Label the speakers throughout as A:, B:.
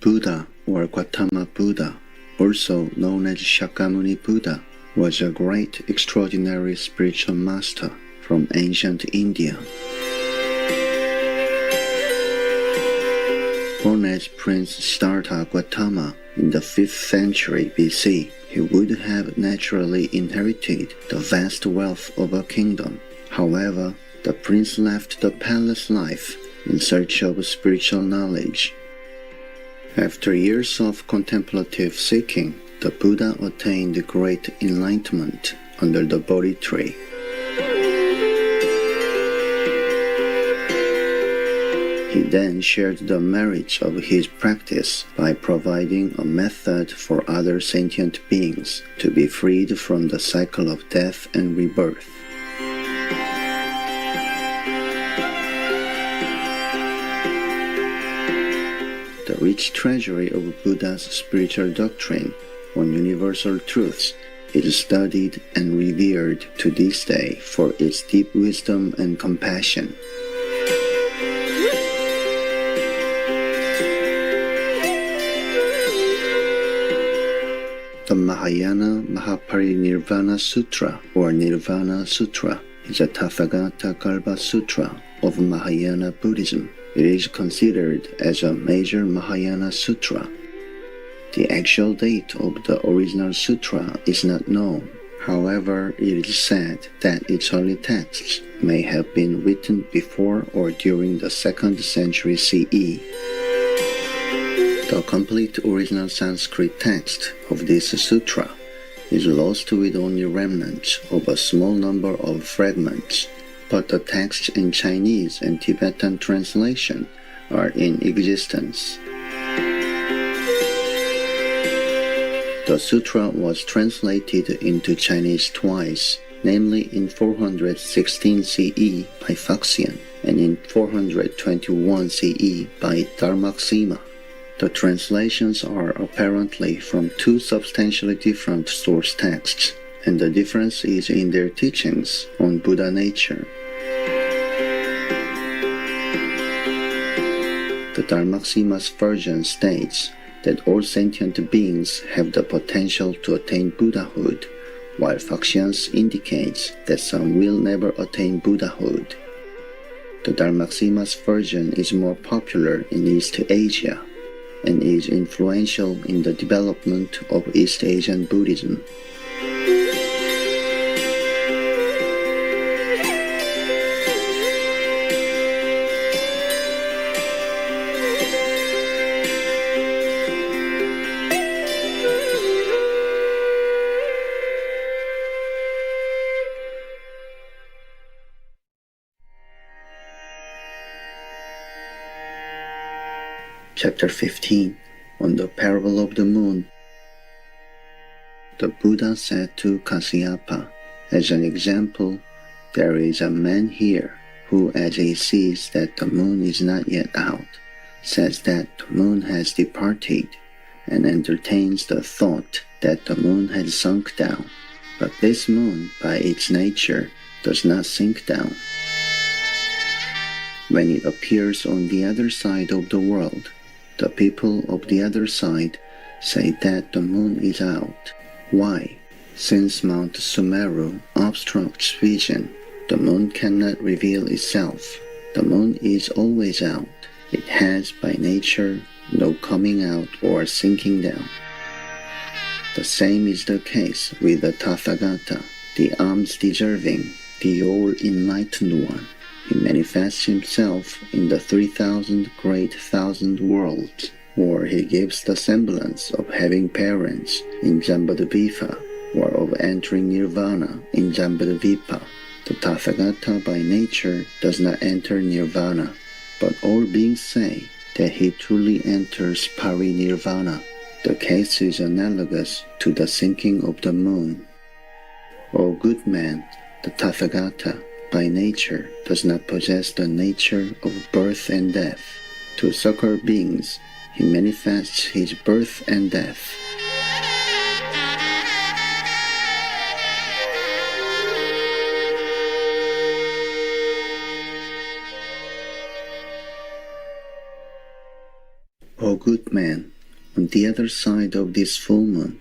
A: Buddha, or Gautama Buddha, also known as Shakyamuni Buddha, was a great, extraordinary spiritual master from ancient India. Born as Prince Siddhartha Gautama in the 5th century BC, he would have naturally inherited the vast wealth of a kingdom. However, the prince left the palace life in search of spiritual knowledge. After years of contemplative seeking, the Buddha attained great enlightenment under the Bodhi tree. He then shared the merits of his practice by providing a method for other sentient beings to be freed from the cycle of death and rebirth. The rich treasury of Buddha's spiritual doctrine on universal truths is studied and revered to this day for its deep wisdom and compassion. The Mahayana Mahaparinirvana Sutra, or Nirvana Sutra, is a Tathagata Kalpa Sutra of Mahayana Buddhism. It is considered as a major Mahayana Sutra. The actual date of the original sutra is not known. However, it is said that its early texts may have been written before or during the 2nd century CE. The complete original Sanskrit text of this sutra is lost with only remnants of a small number of fragments, but the texts in Chinese and Tibetan translation are in existence. The sutra was translated into Chinese twice, namely in 416 CE by Faxian and in 421 CE by Dharmaksema. The translations are apparently from two substantially different source texts, and the difference is in their teachings on Buddha nature. The Dharmaksema's version states that all sentient beings have the potential to attain Buddhahood, while Faxian's indicates that some will never attain Buddhahood. The Dharmaksema's version is more popular in East Asia and is influential in the development of East Asian Buddhism. Chapter 15, on the parable of the moon. The Buddha said to Kasyapa, as an example, there is a man here who, as he sees that the moon is not yet out, says that the moon has departed, and entertains the thought that the moon has sunk down. But this moon, by its nature, does not sink down. When it appears on the other side of the world, the people of the other side say that the moon is out. Why? Since Mount Sumeru obstructs vision, the moon cannot reveal itself. The moon is always out. It has by nature no coming out or sinking down. The same is the case with the Tathagata, the alms deserving, the all-enlightened one. He manifests himself in the 3,000 great thousand worlds, or he gives the semblance of having parents in Jambudvipa, or of entering nirvana in Jambudvipa. The Tathagata by nature does not enter nirvana, but all beings say that he truly enters parinirvana. The case is analogous to the sinking of the moon. O good man, the Tathagata by nature does not possess the nature of birth and death. To succor beings, he manifests his birth and death. O good man, on the other side of this full moon,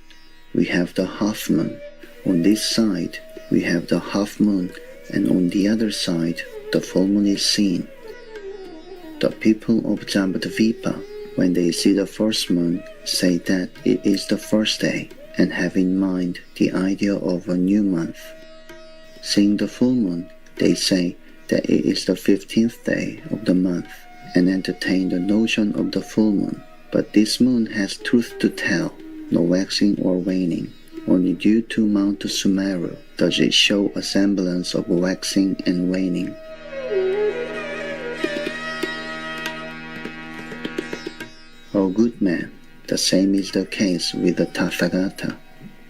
A: we have the half moon. On this side, we have the half moon, and on the other side, the full moon is seen. The people of Jambudvipa, when they see the first moon, say that it is the first day, and have in mind the idea of a new month. Seeing the full moon, they say that it is the 15th day of the month, and entertain the notion of the full moon. But this moon has truth to tell, no waxing or waning. Only due to Mount Sumeru does it show a semblance of waxing and waning. O good man, the same is the case with the Tathagata.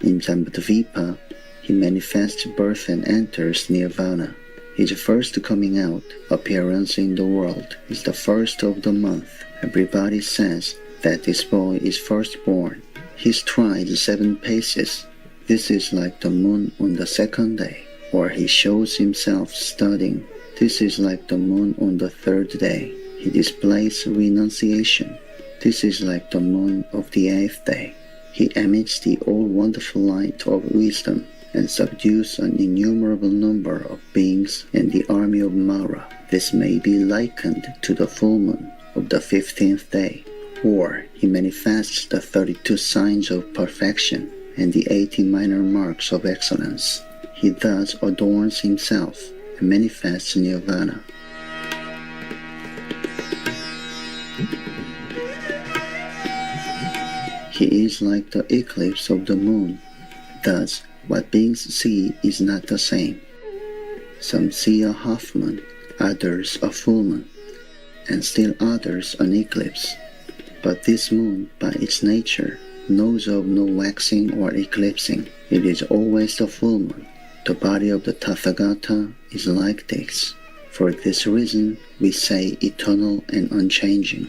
A: In Jambudvipa, he manifests birth and enters nirvana. His first coming out, appearance in the world, is the first of the month. Everybody says that this boy is firstborn. He strides 7 paces. This is like the moon on the second day. Or he shows himself studying. This is like the moon on the third day. He displays renunciation. This is like the moon of the 8th day. He emits the all-wonderful light of wisdom and subdues an innumerable number of beings in the army of Mara. This may be likened to the full moon of the 15th day. Or he manifests the 32 signs of perfection and the 80 minor marks of excellence. He thus adorns himself and manifests nirvana. He is like the eclipse of the moon. Thus, what beings see is not the same. Some see a half moon, others a full moon, and still others an eclipse. But this moon, by its nature, knows of no waxing or eclipsing. It is always the full moon. The body of the Tathagata is like this. For this reason, we say eternal and unchanging.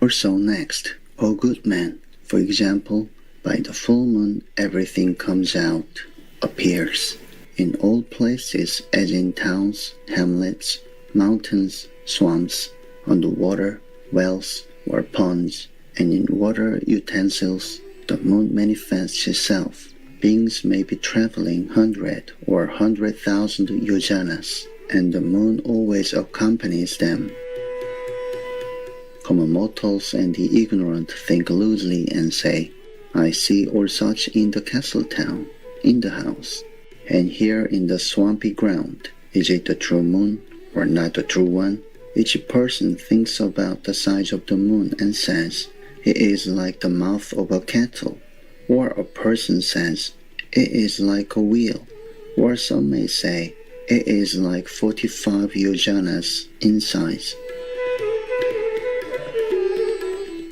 A: Also next, O good man, for example, by the full moon everything comes out, appears. In all places, as in towns, hamlets, mountains, swamps, on the water, wells, or ponds, and in water utensils, the moon manifests itself. Beings may be traveling 100 or 100,000 yojanas, and the moon always accompanies them. Common mortals and the ignorant think loosely and say, I see all such in the castle town, in the house, and here in the swampy ground. Is it the true moon or not the true one? Each person thinks about the size of the moon and says, it is like the mouth of a kettle. Or a person says, it is like a wheel. Or some may say, it is like 45 yojanas in size.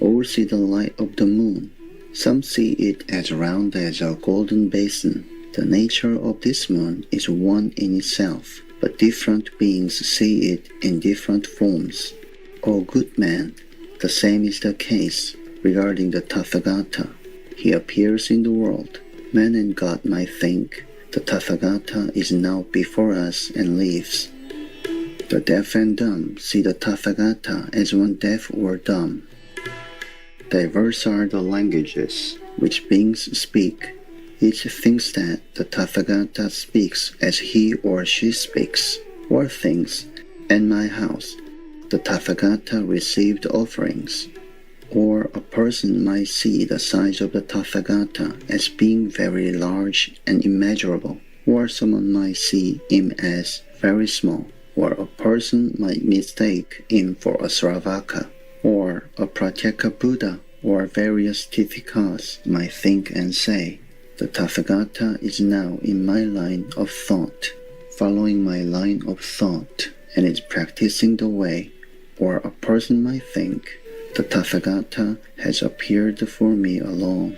A: All see the light of the moon. Some see it as round as a golden basin. The nature of this moon is one in itself, but different beings see it in different forms. O good man, the same is the case regarding the Tathagata. He appears in the world. Man and God might think, the Tathagata is now before us and lives. The deaf and dumb see the Tathagata as one deaf or dumb. Diverse are the languages which beings speak. Each thinks that the Tathagata speaks as he or she speaks, or thinks, in my house, the Tathagata received offerings. Or a person might see the size of the Tathagata as being very large and immeasurable, or someone might see him as very small, or a person might mistake him for a Sravaka, or a Pratyeka Buddha, or various Tithikas might think and say, the Tathagata is now in my line of thought, following my line of thought, and is practicing the way. Or a person might think, the Tathagata has appeared for me alone.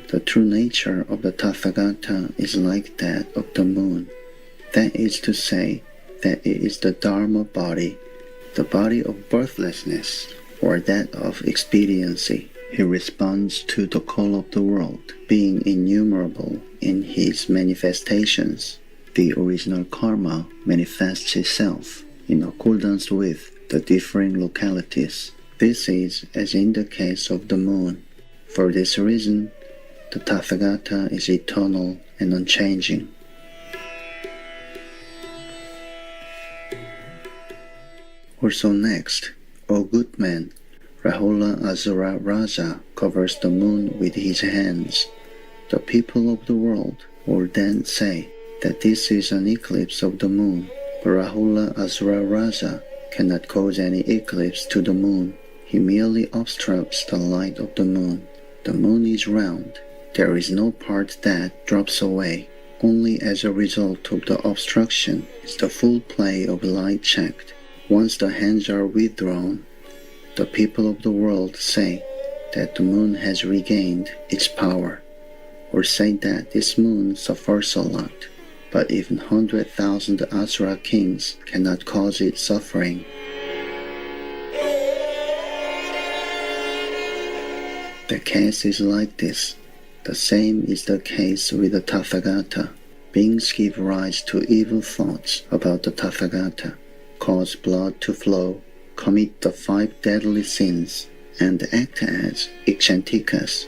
A: The true nature of the Tathagata is like that of the moon. That is to say, that it is the Dharma body, the body of birthlessness, or that of expediency. He responds to the call of the world, being innumerable in his manifestations. The original karma manifests itself in accordance with the differing localities. This is as in the case of the moon. For this reason, the Tathagata is eternal and unchanging. Also next, O good man, Rahula Asura Raja covers the moon with his hands. The people of the world will then say that this is an eclipse of the moon, but Rahula Asura Raja cannot cause any eclipse to the moon. He merely obstructs the light of the moon. The moon is round. There is no part that drops away. Only as a result of the obstruction is the full play of light checked. Once the hands are withdrawn, the people of the world say that the moon has regained its power, or say that this moon suffers a lot, but even 100,000 Asura kings cannot cause it suffering. The case is like this. The same is the case with the Tathagata. Beings give rise to evil thoughts about the Tathagata, cause blood to flow, commit the 5 deadly sins, and act as Ikshentikas.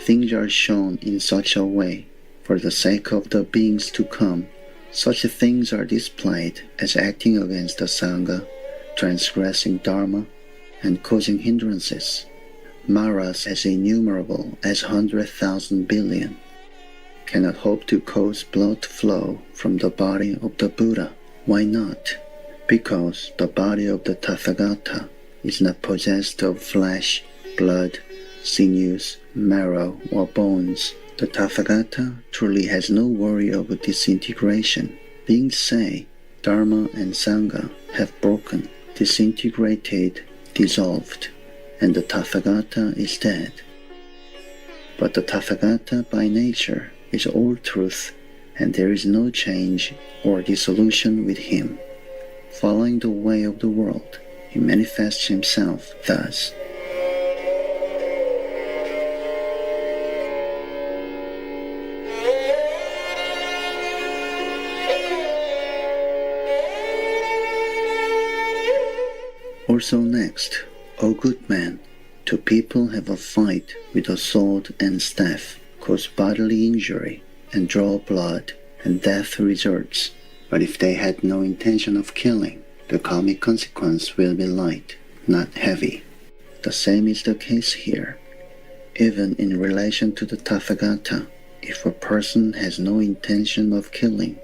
A: Things are shown in such a way for the sake of the beings to come. Such things are displayed as acting against the Sangha, transgressing Dharma, and causing hindrances. Maras as innumerable as 100,000 billion cannot hope to cause blood to flow from the body of the Buddha. Why not? Because the body of the Tathagata is not possessed of flesh, blood, sinews, marrow, or bones. The Tathagata truly has no worry of disintegration. Beings say Dharma and Sangha have broken, disintegrated, dissolved, and the Tathagata is dead. But the Tathagata by nature is all truth, and there is no change or dissolution with him. Following the way of the world, he manifests himself thus. Also next, O good man, 2 people have a fight with a sword and staff, cause bodily injury, and draw blood, and death results. But if they had no intention of killing, the karmic consequence will be light, not heavy. The same is the case here. Even in relation to the Tathagata, if a person has no intention of killing,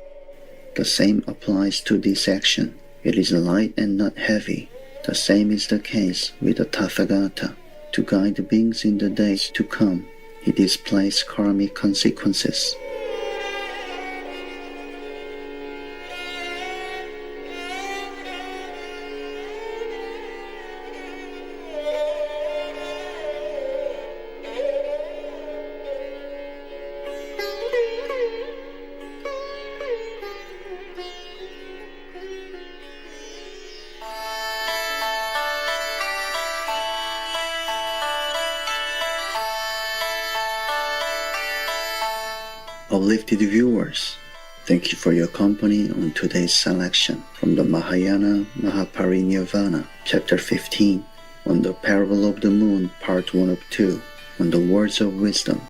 A: the same applies to this action. It is light and not heavy. The same is the case with the Tathagata. To guide the beings in the days to come, he displays karmic consequences. Uplifted viewers, thank you for your company on today's selection from the Mahayana Mahaparinirvana, Chapter 15, on the Parable of the Moon, Part 1 of 2, on the Words of Wisdom.